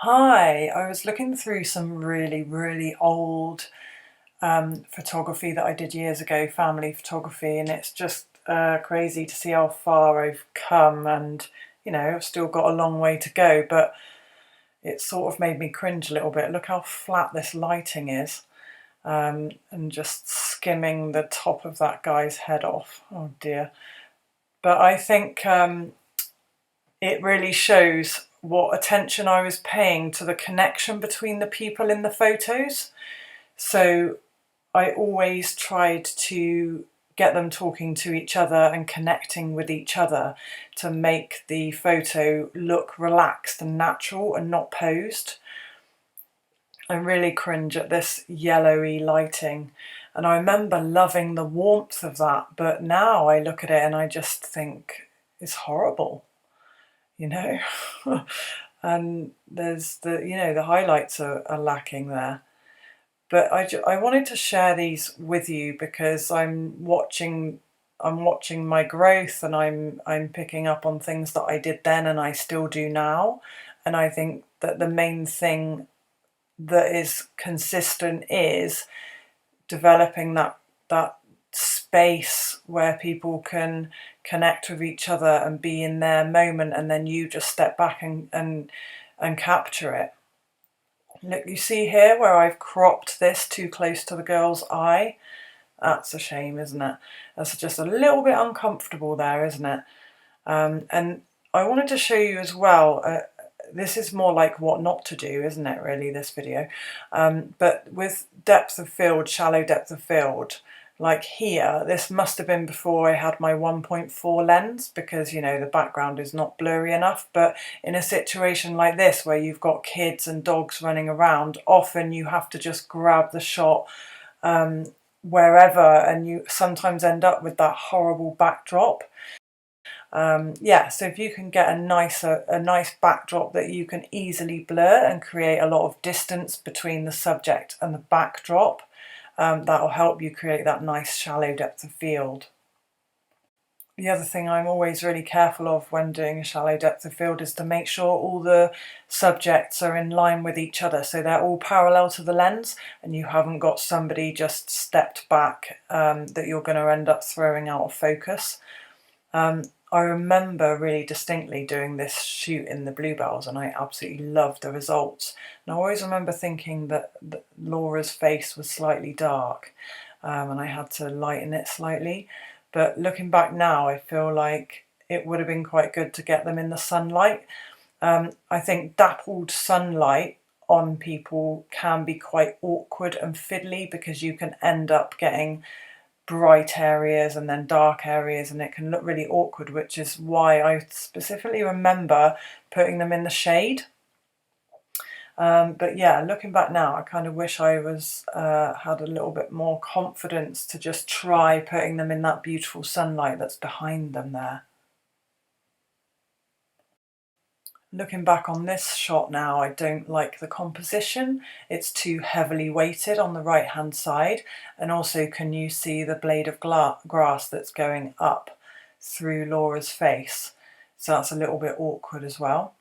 Hi, I was looking through some really old photography that I did years ago, family photography, and it's just crazy to see how far I've come. And I've still got a long way to go, but it sort of made me cringe a little bit. Look how flat this lighting is, and just skimming the top of that guy's head off. Oh dear. But I think it really shows what attention I was paying to the connection between the people in the photos. So I always tried to get them talking to each other and connecting with each other to make the photo look relaxed and natural and not posed. I really cringe at this yellowy lighting. And I remember loving the warmth of that, but now I look at it and I just think it's horrible, you know? And there's the highlights are lacking there. But I wanted to share these with you because I'm watching my growth, and I'm picking up on things that I did then and I still do now. And I think that the main thing that is consistent is developing that space where people can connect with each other and be in their moment, and then you just step back and capture it. Look, you see here where I've cropped this too close to the girl's eye? That's a shame, isn't it? That's just a little bit uncomfortable there, isn't it? And I wanted to show you as well, this is more like what not to do, isn't it, really, this video? But with depth of field, shallow depth of field, like here, this must have been before I had my 1.4 lens, because the background is not blurry enough. But in a situation like this where you've got kids and dogs running around, often you have to just grab the shot wherever, and you sometimes end up with that horrible backdrop. Yeah, so if you can get a nice backdrop that you can easily blur and create a lot of distance between the subject and the backdrop, that'll help you create that nice shallow depth of field. The other thing I'm always really careful of when doing a shallow depth of field is to make sure all the subjects are in line with each other, so they're all parallel to the lens and you haven't got somebody just stepped back that you're going to end up throwing out of focus. I remember really distinctly doing this shoot in the bluebells, and I absolutely loved the results. And I always remember thinking that Laura's face was slightly dark, and I had to lighten it slightly. But looking back now, I feel like it would have been quite good to get them in the sunlight. I think dappled sunlight on people can be quite awkward and fiddly, because you can end up getting bright areas and then dark areas, and it can look really awkward, which is why I specifically remember putting them in the shade. But yeah, looking back now, I kind of wish I was had a little bit more confidence to just try putting them in that beautiful sunlight that's behind them there. Looking back on this shot now, I don't like the composition. It's too heavily weighted on the right hand side, and also can you see the blade of grass that's going up through Laura's face, so that's a little bit awkward as well.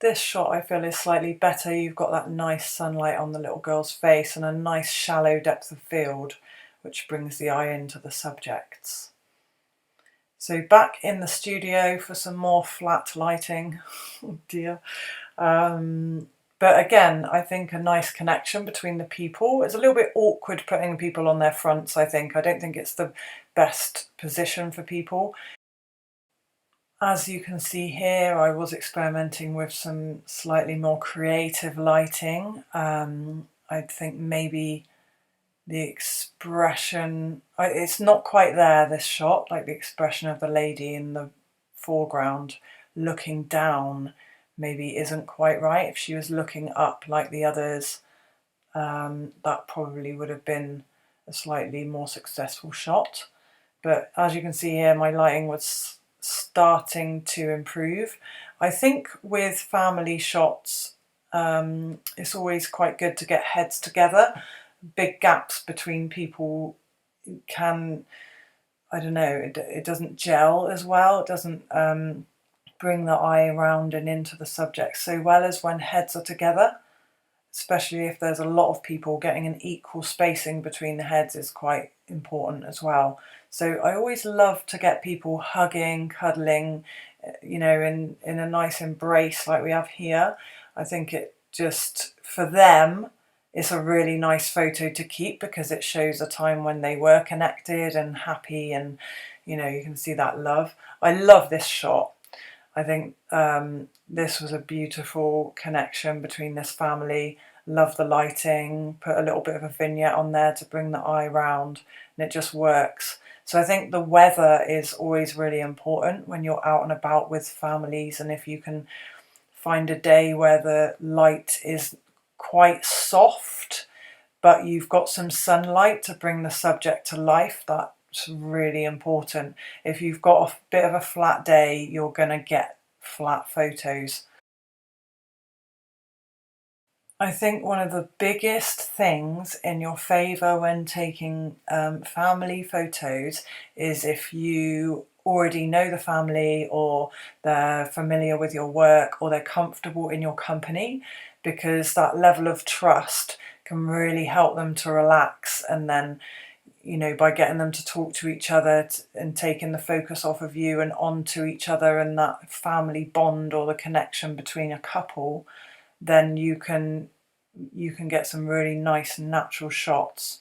This shot I feel is slightly better. You've got that nice sunlight on the little girl's face and a nice shallow depth of field which brings the eye into the subjects. So back in the studio for some more flat lighting. Oh dear. But again, I think a nice connection between the people. It's a little bit awkward putting people on their fronts, I think. I don't think it's the best position for people. As you can see here, I was experimenting with some slightly more creative lighting. I think maybe the expression, it's not quite there, this shot, like the expression of the lady in the foreground looking down maybe isn't quite right. If she was looking up like the others, that probably would have been a slightly more successful shot. But as you can see here, my lighting was starting to improve. I think with family shots, it's always quite good to get heads together. Big gaps between people can, I don't know, it doesn't gel as well. It doesn't bring the eye around and into the subject so well as when heads are together, especially if there's a lot of people. Getting an equal spacing between the heads is quite important as well. So I always love to get people hugging, cuddling, in a nice embrace like we have here. I think it just, for them, it's a really nice photo to keep because it shows a time when they were connected and happy, and you can see that love. I love this shot. I think this was a beautiful connection between this family. Love the lighting, put a little bit of a vignette on there to bring the eye round, and it just works. So I think the weather is always really important when you're out and about with families, and if you can find a day where the light is quite soft, but you've got some sunlight to bring the subject to life, that's really important. If you've got a bit of a flat day, you're going to get flat photos. I think one of the biggest things in your favour when taking family photos is if you already know the family, or they're familiar with your work, or they're comfortable in your company, because that level of trust can really help them to relax. And then, by getting them to talk to each other and taking the focus off of you and onto each other, and that family bond or the connection between a couple, then you can get some really nice natural shots.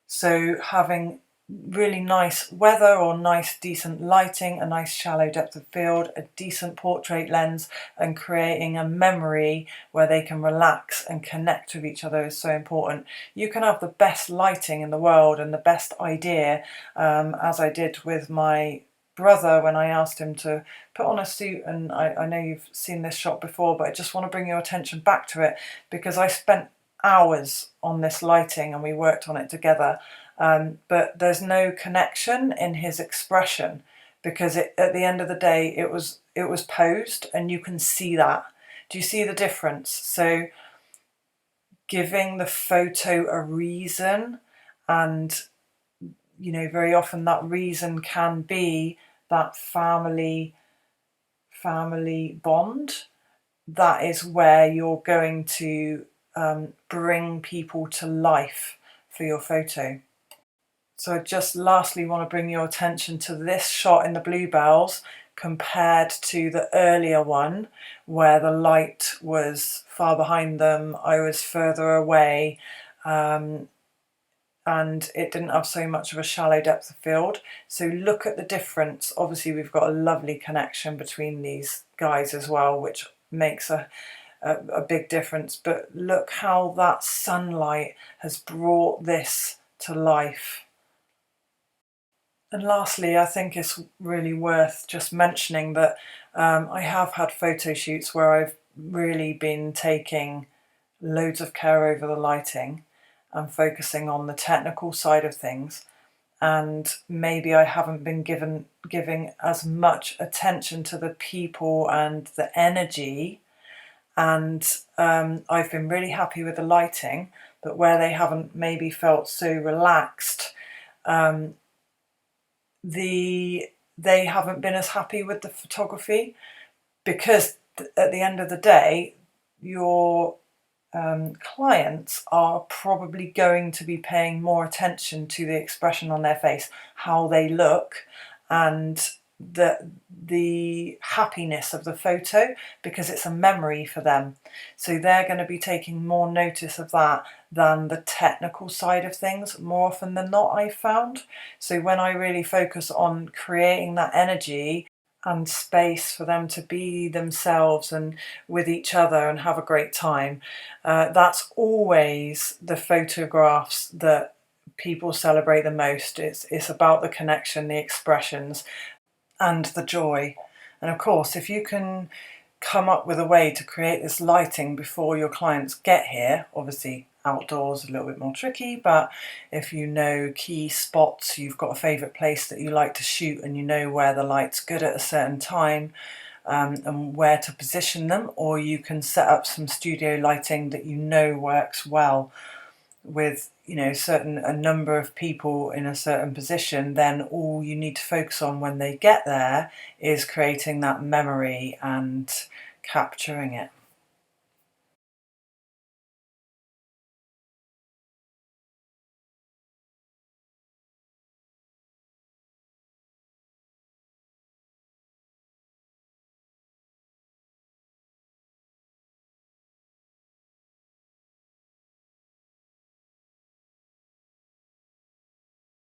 So having really nice weather or nice decent lighting, a nice shallow depth of field, a decent portrait lens, and creating a memory where they can relax and connect with each other is so important. You can have the best lighting in the world and the best idea, as I did with my brother when I asked him to put on a suit, and I know you've seen this shot before, but I just want to bring your attention back to it because I spent hours on this lighting and we worked on it together, but there's no connection in his expression because at the end of the day it was posed, and you can see that. Do you see the difference? So giving the photo a reason, and very often that reason can be that family bond. That is where you're going to bring people to life for your photo. So I just lastly want to bring your attention to this shot in the bluebells compared to the earlier one where the light was far behind them, I was further away, and it didn't have so much of a shallow depth of field. So look at the difference. Obviously we've got a lovely connection between these guys as well, which makes a big difference, but look how that sunlight has brought this to life. And lastly, I think it's really worth just mentioning that I have had photo shoots where I've really been taking loads of care over the lighting and focusing on the technical side of things, and maybe I haven't been giving as much attention to the people and the energy, and I've been really happy with the lighting, but where they haven't maybe felt so relaxed, they haven't been as happy with the photography, because at the end of the day your clients are probably going to be paying more attention to the expression on their face, how they look, and the happiness of the photo, because it's a memory for them. So they're going to be taking more notice of that than the technical side of things more often than not, I've found. So when I really focus on creating that energy and space for them to be themselves and with each other and have a great time, that's always the photographs that people celebrate the most. It's about the connection, the expressions, and the joy. And of course, if you can come up with a way to create this lighting before your clients get here, obviously outdoors a little bit more tricky, but if you know key spots, you've got a favourite place that you like to shoot and you know where the light's good at a certain time, and where to position them, or you can set up some studio lighting that you know works well. with, you know, a number of people in a certain position, then all you need to focus on when they get there is creating that memory and capturing it.